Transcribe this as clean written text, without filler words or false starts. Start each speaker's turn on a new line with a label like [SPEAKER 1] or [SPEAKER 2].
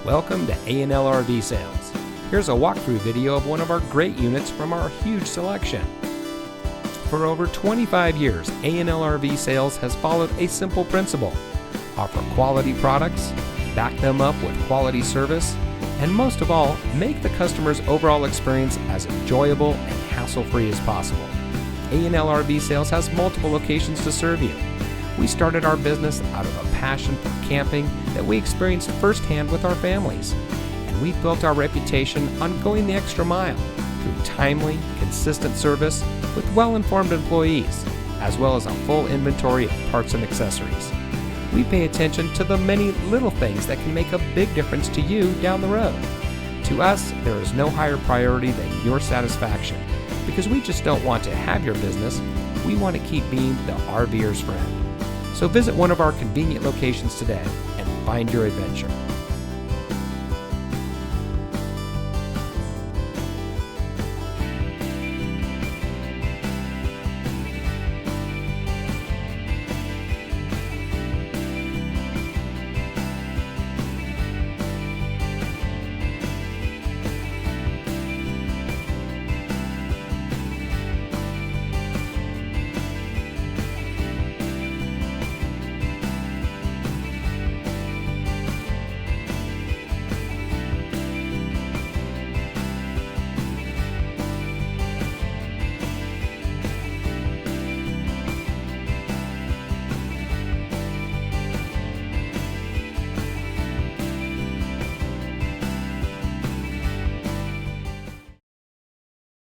[SPEAKER 1] Welcome to A&L RV Sales. Here's a walkthrough video of one of our great units from our huge selection. For over 25 years, A&L RV Sales has followed a simple principle: offer quality products, back them up with quality service, and most of all, make the customer's overall experience as enjoyable and hassle-free as possible. A&L RV Sales has multiple locations to serve you. We started our business out of a passion for camping that we experienced firsthand with our families. And we've built our reputation on going the extra mile through timely, consistent service with well-informed employees, as well as a full inventory of parts and accessories. We pay attention to the many little things that can make a big difference to you down the road. To us, there is no higher priority than your satisfaction, because we just don't want to have your business, we want to keep being the RVer's friend. So visit one of our convenient locations today and find your adventure.